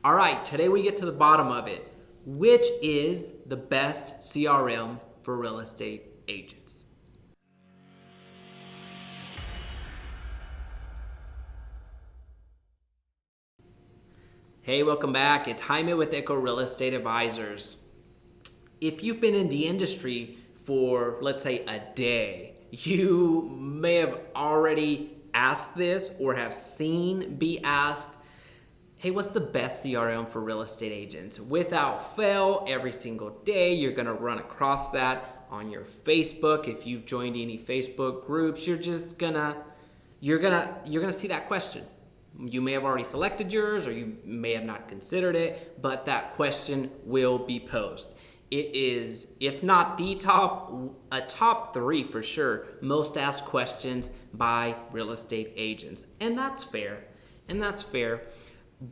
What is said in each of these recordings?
All right, today we get to the bottom of it. Which is the best CRM for real estate agents? Hey, welcome back. It's Jaime with Echo Real Estate Advisors. If you've been in the industry for, let's say, a day, you may have already asked this or have seen be asked, hey, what's the best CRM for real estate agents? Without fail, every single day, you're gonna run across that on your Facebook. If you've joined any Facebook groups, you're gonna see that question. You may have already selected yours or you may have not considered it, but that question will be posed. It is, if not the a top 3 for sure, most asked questions by real estate agents. And that's fair.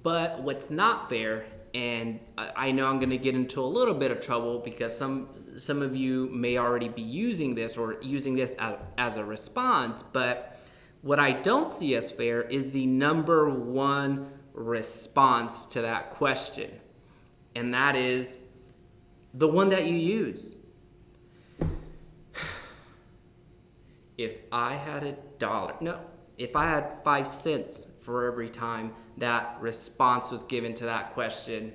But what's not fair, and I know I'm going to get into a little bit of trouble because some of you may already be using this or using this as a response, but what I don't see as fair is the number one response to that question, and that is the one that you use. If I had if I had 5 cents for every time that response was given to that question,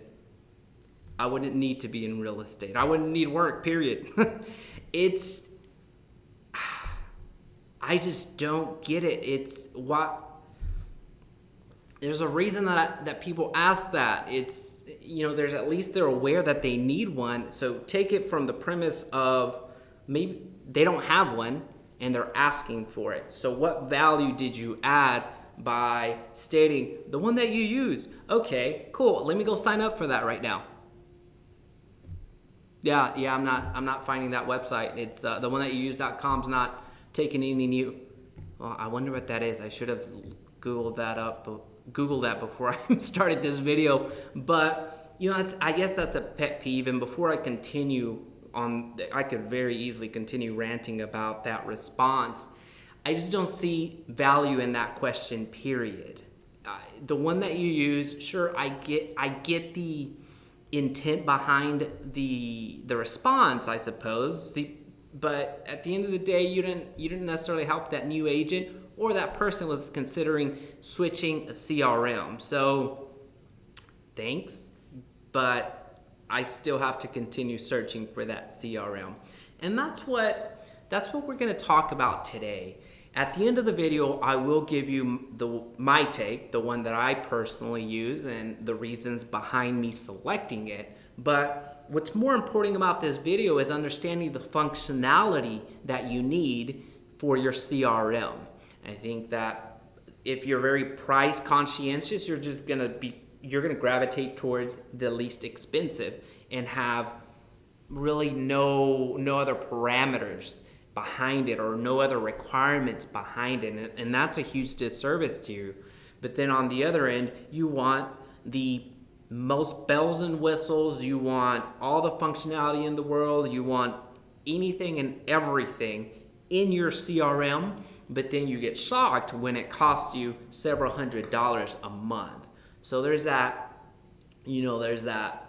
I wouldn't need to be in real estate. I wouldn't need work, period. I just don't get it. There's a reason that people ask that. There's at least they're aware that they need one. So take it from the premise of maybe they don't have one and they're asking for it. So what value did you add by stating the one that you use? Okay, cool. Let me go sign up for that right now. Yeah, I'm not finding that website. It's the one that you use.com's not taking any new. Well, I wonder what that is. I should have Googled that before I started this video. But I guess that's a pet peeve. And before I continue on, I could very easily continue ranting about that response. I just don't see value in that question, period. The one that you use, sure, I get the intent behind the response, I suppose. But at the end of the day, you didn't necessarily help that new agent or that person was considering switching a CRM. So thanks, but I still have to continue searching for that CRM. And that's what we're going to talk about today. At the end of the video, I will give you my take, the one that I personally use, and the reasons behind me selecting it. But what's more important about this video is understanding the functionality that you need for your CRM. I think that if you're very price conscientious, you're going to gravitate towards the least expensive and have really no other parameters behind it or no other requirements behind it, and that's a huge disservice to you. But then on the other end, you want the most bells and whistles, you want all the functionality in the world, you want anything and everything in your CRM, but then you get shocked when it costs you several $100s a month. So there's that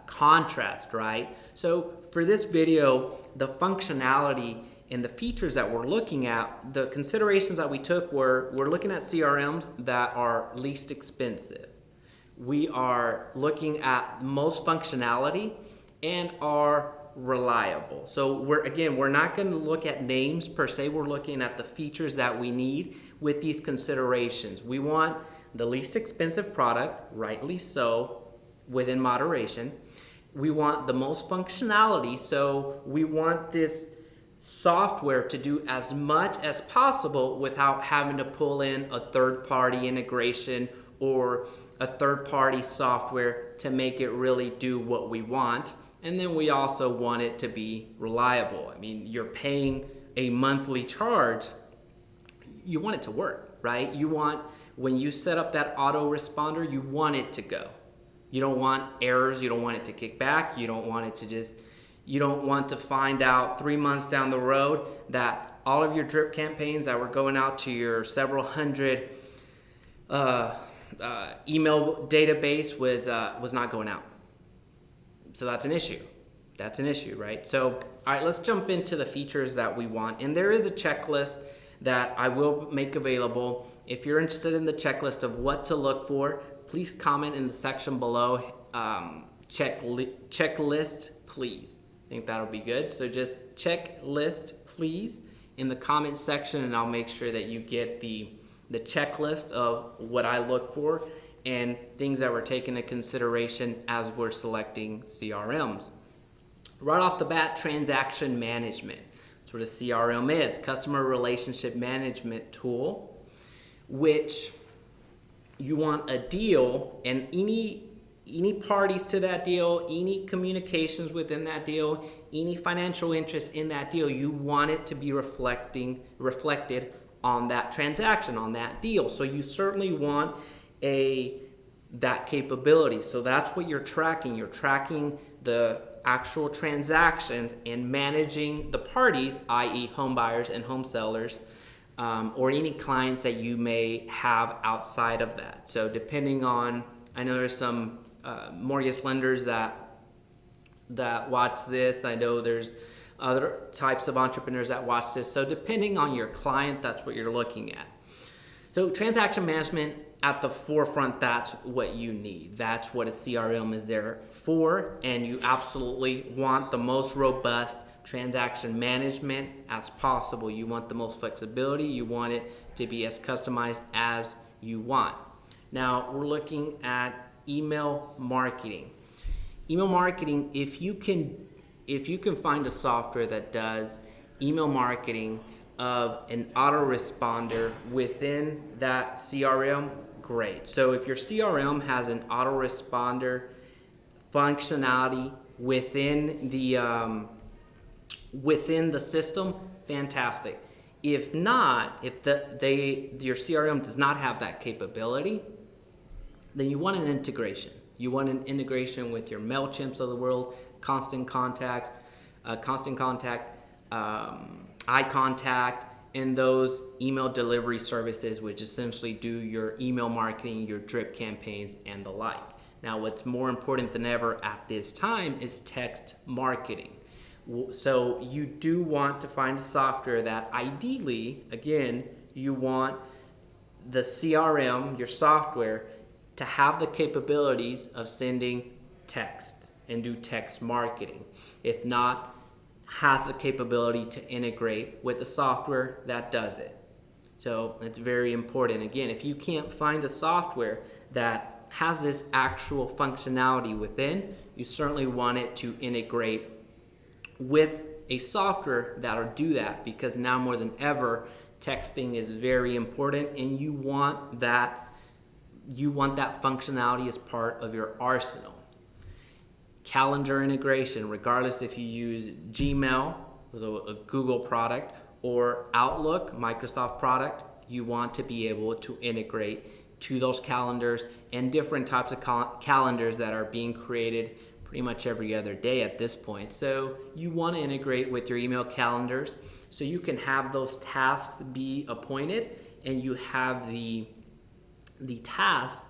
contrast, right? So for this video, the functionality and the features that we're looking at, the considerations that we took we're looking at CRMs that are least expensive. We are looking at most functionality and are reliable. So we're not going to look at names per se. We're looking at the features that we need with these considerations. We want the least expensive product, rightly so, within moderation. We want the most functionality, so we want this software to do as much as possible without having to pull in a third-party integration or a third-party software to make it really do what we want. And then we also want it to be reliable. I mean, you're paying a monthly charge. You want it to work, right? When you set up that autoresponder, you want it to go. You don't want errors. You don't want it to kick back. You don't want to find out 3 months down the road that all of your drip campaigns that were going out to your several hundred email database was not going out. So that's an issue. That's an issue, right? So, all right, let's jump into the features that we want. And there is a checklist that I will make available. If you're interested in the checklist of what to look for, please comment in the section below. Checklist, please. I think that'll be good. So just checklist, please, in the comment section, and I'll make sure that you get the checklist of what I look for and things that we're taking into consideration as we're selecting CRMs. Right off the bat, transaction management. That's what a CRM is, customer relationship management tool, which you want a deal and any parties to that deal, any communications within that deal, any financial interest in that deal, you want it to be reflected on that transaction, on that deal. So you certainly want that capability. So that's what you're tracking. You're tracking the actual transactions and managing the parties, i.e. home buyers and home sellers, or any clients that you may have outside of that. So depending on, I know there's some mortgage lenders that watch this. I know there's other types of entrepreneurs that watch this. So depending on your client, that's what you're looking at. So transaction management at the forefront, that's what you need. That's what a CRM is there for, and you absolutely want the most robust transaction management as possible. You want the most flexibility. You want it to be as customized as you want. Now we're looking at email marketing. Email marketing, if you can find a software that does email marketing of an autoresponder within that CRM, great. So if your CRM has an autoresponder functionality within the system, fantastic. If not, if your CRM does not have that capability, then you want an integration. You want an integration with your MailChimps of the world, Constant Contact, iContact, and those email delivery services, which essentially do your email marketing, your drip campaigns, and the like. Now, what's more important than ever at this time is text marketing. So you do want to find a software that ideally, again, you want the CRM, your software, to have the capabilities of sending text and do text marketing. If not, has the capability to integrate with the software that does it. So it's very important. Again, if you can't find a software that has this actual functionality within, you certainly want it to integrate with a software that'll do that, because now more than ever, texting is very important, and you want that functionality as part of your arsenal. Calendar integration, regardless if you use Gmail, a Google product, or Outlook, Microsoft product, you want to be able to integrate to those calendars and different types of calendars that are being created pretty much every other day at this point. So you want to integrate with your email calendars so you can have those tasks be appointed and you have the task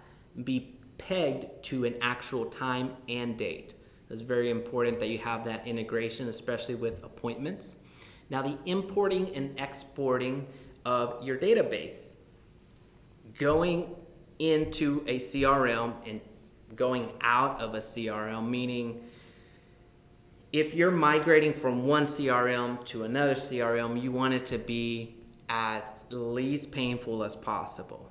be pegged to an actual time and date. It's very important that you have that integration, especially with appointments. Now, the importing and exporting of your database. Going into a CRM and going out of a CRM, meaning if you're migrating from one CRM to another CRM, you want it to be as least painful as possible.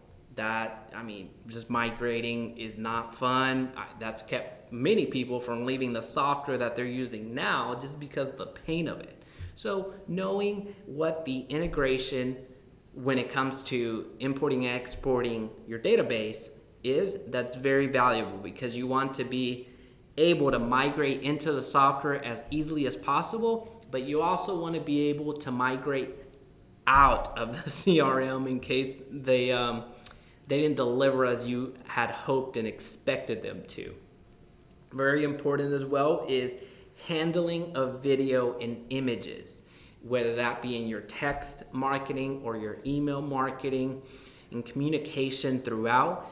Just migrating is not fun. That's kept many people from leaving the software that they're using now just because of the pain of it. So knowing what the integration when it comes to importing and exporting your database is, that's very valuable, because you want to be able to migrate into the software as easily as possible, but you also want to be able to migrate out of the CRM in case they didn't deliver as you had hoped and expected them to. Very important as well is handling of video and images, whether that be in your text marketing or your email marketing and communication throughout.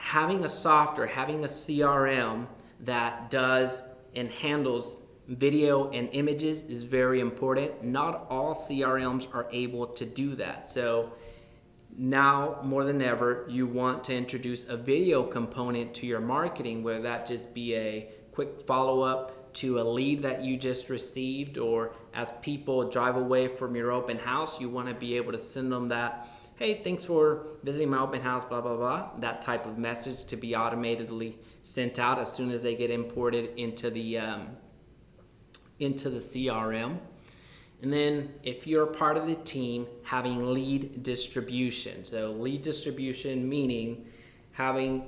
having a software, having a CRM that does and handles video and images is very important. Not all CRMs are able to do that. So now more than ever, you want to introduce a video component to your marketing, whether that just be a quick follow-up to a lead that you just received, or as people drive away from your open house, you want to be able to send them that, hey, thanks for visiting my open house, blah, blah, blah. That type of message to be automatically sent out as soon as they get imported into the CRM. And then if you're a part of the team, having lead distribution. So lead distribution meaning having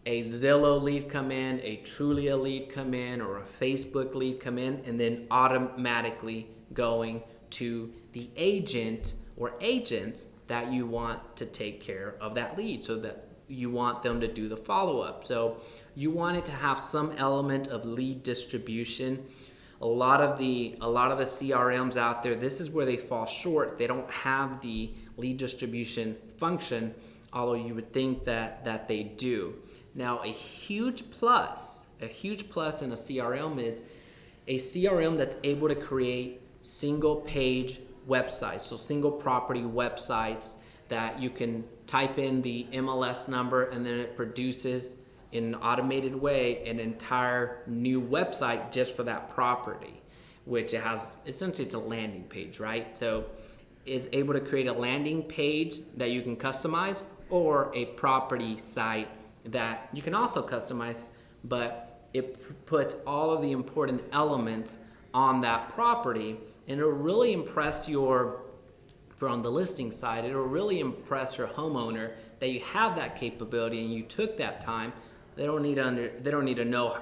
a Zillow lead come in, a Trulia lead come in, or a Facebook lead come in, and then automatically going to the agent or agents that you want to take care of that lead, so that you want them to do the follow-up. So you want it to have some element of lead distribution. A lot of the CRMs out there, this is where they fall short. They don't have the lead distribution function, although you would think that they do. Now, a huge plus in a CRM is a CRM that's able to create single page websites, so single property websites that you can type in the MLS number and then it produces in an automated way an entire new website just for that property, which it has essentially, it's a landing page, right? So is able to create a landing page that you can customize, or a property site that you can also customize, but it puts all of the important elements on that property, and it'll really impress on the listing side, it'll really impress your homeowner that you have that capability and you took that time. They don't need to know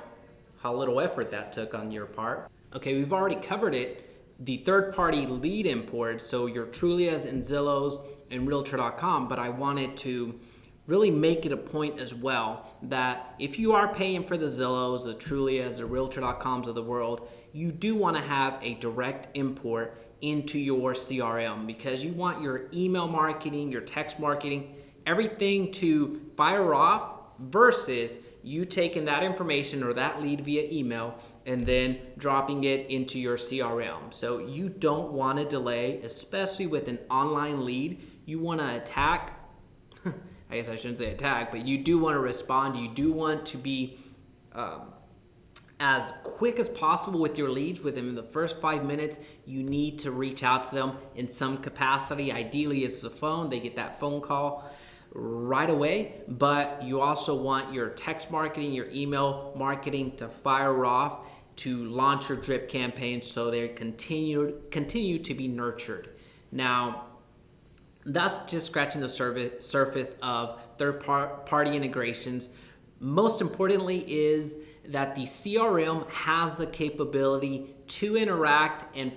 how little effort that took on your part. Okay, we've already covered it. The third-party lead import, so your Trulias and Zillows and Realtor.com, but I wanted to really make it a point as well that if you are paying for the Zillows, the Trulias, the Realtor.coms of the world, you do want to have a direct import into your CRM, because you want your email marketing, your text marketing, everything to fire off, versus you taking that information or that lead via email and then dropping it into your CRM. So you don't want to delay, especially with an online lead. You want to attack, I guess I shouldn't say attack, but you do want to respond. You do want to be as quick as possible with your leads. Within the first 5 minutes, you need to reach out to them in some capacity. Ideally, it's the phone. They get that phone call right away, but you also want your text marketing, your email marketing to fire off to launch your drip campaign, so they continue to be nurtured. Now, that's just scratching the surface of third-party integrations. Most importantly is that the CRM has the capability to interact and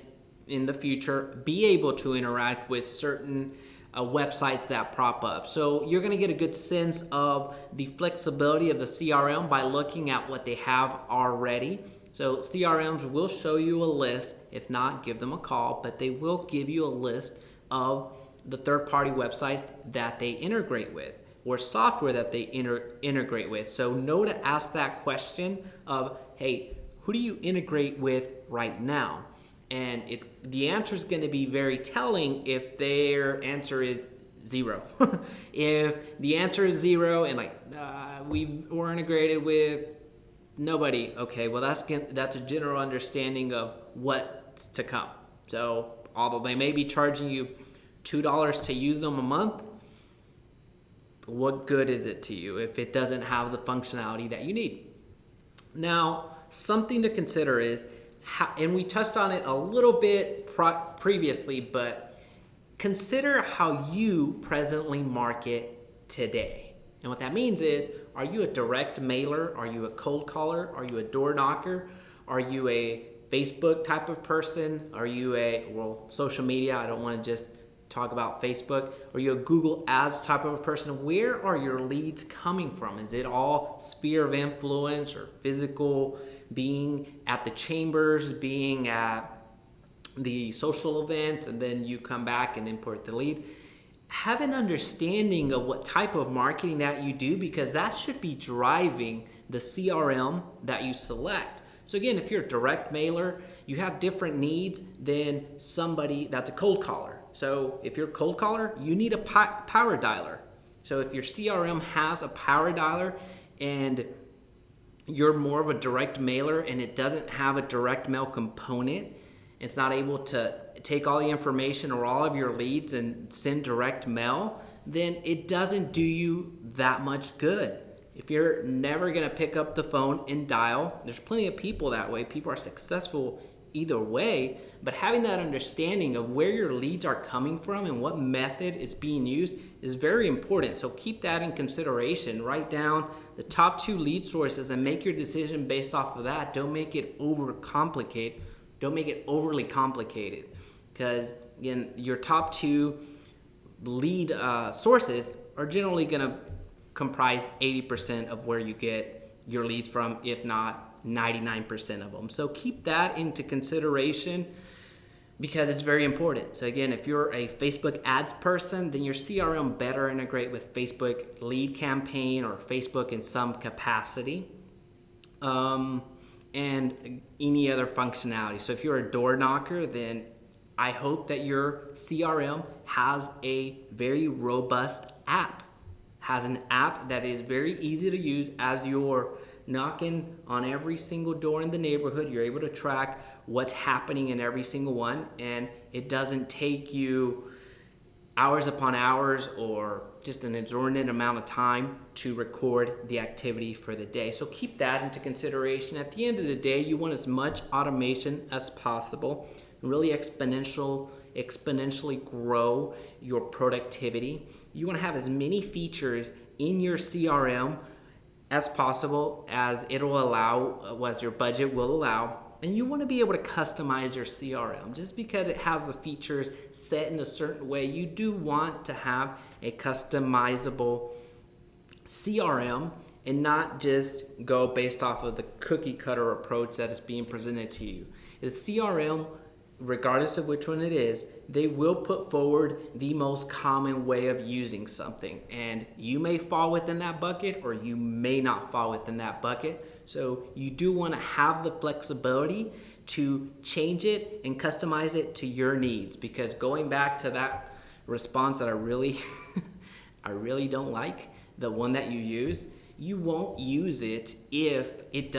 in the future be able to interact with certain websites that prop up. So you're going to get a good sense of the flexibility of the CRM by looking at what they have already. So CRMs will show you a list. If not, give them a call, but they will give you a list of the third-party websites that they integrate with, or software that they integrate with. So know to ask that question of, hey, who do you integrate with right now? And the answer is going to be very telling if their answer is 0. If the answer is 0 and we're integrated with nobody, okay, well that's a general understanding of what's to come. So although they may be charging you $2 to use them a month, what good is it to you if it doesn't have the functionality that you need? Now, something to consider is, and we touched on it a little bit previously, but consider how you presently market today. And what that means is, are you a direct mailer? Are you a cold caller? Are you a door knocker? Are you a Facebook type of person? Are you social media? I don't want to just talk about Facebook. Are you a Google Ads type of a person? Where are your leads coming from? Is it all sphere of influence or physical, being at the chambers, being at the social event, and then you come back and import the lead? have an understanding of what type of marketing that you do, because that should be driving the CRM that you select. So again, if you're a direct mailer, you have different needs than somebody that's a cold caller. So if you're a cold caller, you need a power dialer. So if your CRM has a power dialer and you're more of a direct mailer and it doesn't have a direct mail component, it's not able to take all the information or all of your leads and send direct mail, then it doesn't do you that much good. If you're never going to pick up the phone and dial, there's plenty of people that way. People are successful either way, but having that understanding of where your leads are coming from and what method is being used is very important. So keep that in consideration. Write down the top 2 lead sources and make your decision based off of that. Don't make it overcomplicated. Don't make it overly complicated, because again, your top 2 lead sources are generally going to comprise 80% of where you get your leads from, if not 99% of them. So keep that into consideration because it's very important. So again, if you're a Facebook ads person, then your CRM better integrate with Facebook lead campaign or Facebook in some capacity. And any other functionality. So if you're a door knocker, then I hope that your CRM has a very robust app. Has an app that is very easy to use as you're knocking on every single door in the neighborhood. You're able to track what's happening in every single one, and it doesn't take you hours upon hours or just an exorbitant amount of time to record the activity for the day. So keep that into consideration. At the end of the day, you want as much automation as possible, really exponentially grow your productivity. You want to have as many features in your CRM as possible as it'll allow, as your budget will allow. And you want to be able to customize your CRM. Just because it has the features set in a certain way, you do want to have a customizable CRM and not just go based off of the cookie cutter approach that is being presented to you. The CRM, regardless of which one it is, they will put forward the most common way of using something. And you may fall within that bucket or you may not fall within that bucket. So you do want to have the flexibility to change it and customize it to your needs. Because going back to that response that I really don't like, the one that you use, you won't use it if it's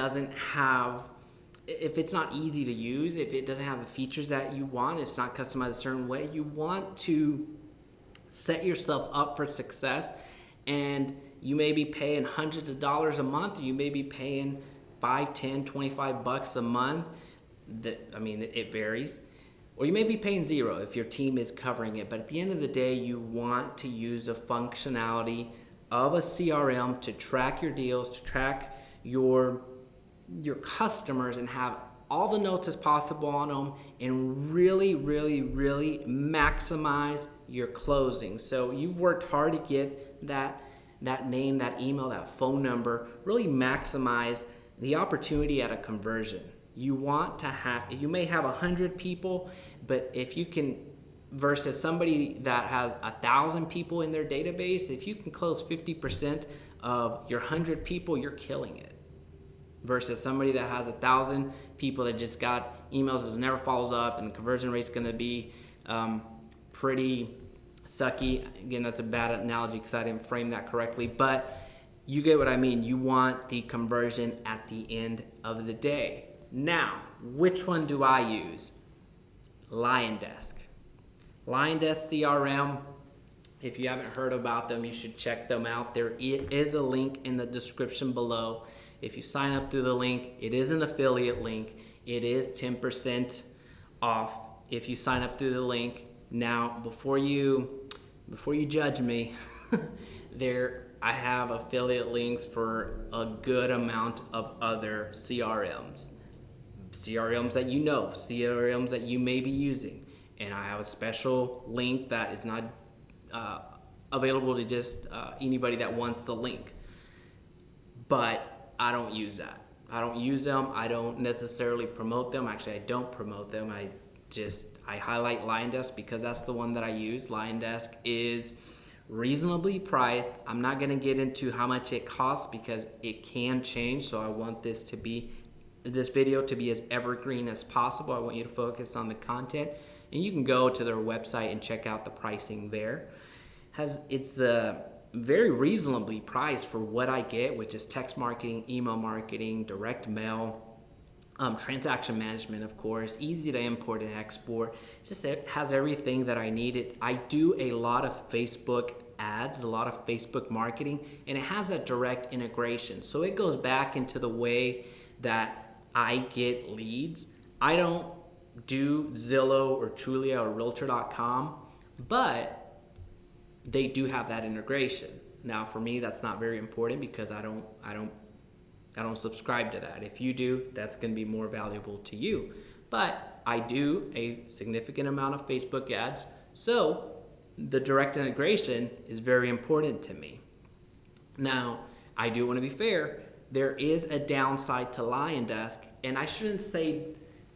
not easy to use, if it doesn't have the features that you want, if it's not customized a certain way. You want to set yourself up for success, and you may be paying hundreds of dollars a month, or you may be paying $5, $10, $25 a month. It varies. Or you may be paying $0 if your team is covering it. But at the end of the day, you want to use the functionality of a CRM to track your deals, to track your customers, and have all the notes as possible on them, and really, really, really maximize your closing. So you've worked hard to get that name, that email, that phone number, really maximize the opportunity at a conversion. You may have 100 people, but if you can, versus somebody that has 1,000 people in their database, if you can close 50% of your 100 people, you're killing it. Versus somebody that has 1,000 people that just got emails that never follows up, and the conversion rate's going to be pretty sucky. Again, that's a bad analogy because I didn't frame that correctly, but you get what I mean. You want the conversion at the end of the day. Now, which one do I use? LionDesk. LionDesk CRM. If you haven't heard about them, you should check them out. There is a link in the description below. If you sign up through the link, it is an affiliate link. It is 10% off if you sign up through the link. Now, before you judge me, I have affiliate links for a good amount of other CRMs. CRMs that you know, CRMs that you may be using. And I have a special link that is not available to just anybody that wants the link. But I don't use that. I don't use them. I don't necessarily promote them. Actually, I don't promote them. I highlight LionDesk because that's the one that I use. LionDesk is reasonably priced. I'm not going to get into how much it costs because it can change. So I want this video to be as evergreen as possible. I want you to focus on the content, and you can go to their website and check out the pricing there. It's the very reasonably priced for what I get, which is text marketing, email marketing, direct mail, transaction management, of course, easy to import and export. It has everything that I needed. I do a lot of Facebook ads, a lot of Facebook marketing, and it has that direct integration. So it goes back into the way that I get leads. I don't do Zillow or Trulia or Realtor.com, but they do have that integration. Now, for me, that's not very important because I don't subscribe to that. If you do, that's going to be more valuable to you. But I do a significant amount of Facebook ads, so the direct integration is very important to me. Now, I do want to be fair. There is a downside to LionDesk, and I shouldn't say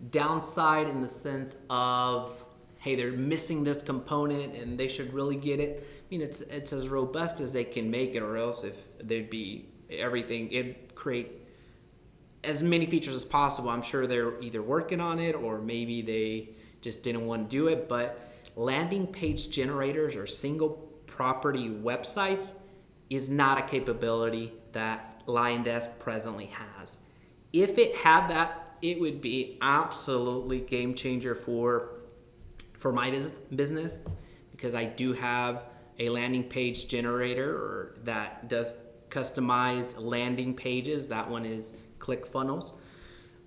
downside in the sense of, hey, they're missing this component and they should really get it. I mean, it's as robust as they can make it, or else if they'd be everything, it'd create as many features as possible. I'm sure they're either working on it or maybe they just didn't want to do it. But landing page generators or single property websites is not a capability that LionDesk presently has. If it had that, it would be absolutely game changer for my business, because I do have a landing page generator that does customized landing pages. That one is ClickFunnels.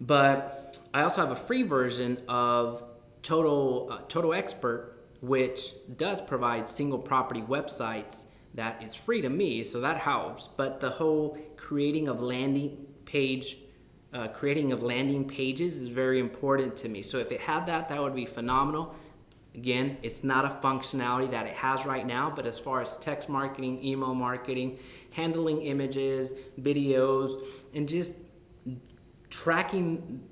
But I also have a free version of Total Expert, which does provide single property websites that is free to me, so that helps. But the whole creating of landing pages is very important to me. So if it had that would be phenomenal. Again, it's not a functionality that it has right now, but as far as text marketing, email marketing, handling images, videos, and just tracking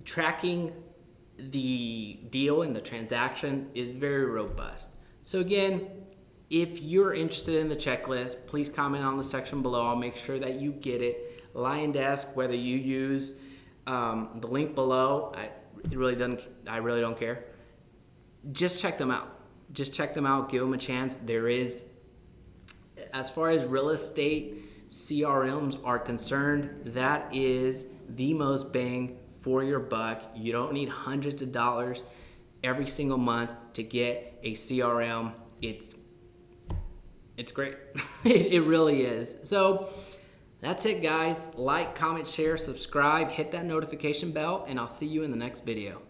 the deal and the transaction is very robust. So again, if you're interested in the checklist, please comment on the section below. I'll make sure that you get it. LionDesk, whether you use the link below, I really don't care. Just check them out. Give them a chance. There is, as far as real estate CRMs are concerned, that is the most bang for your buck. You don't need hundreds of dollars every single month to get a CRM. It's great. It really is. So that's it, guys. Like, comment, share, subscribe, hit that notification bell, and I'll see you in the next video.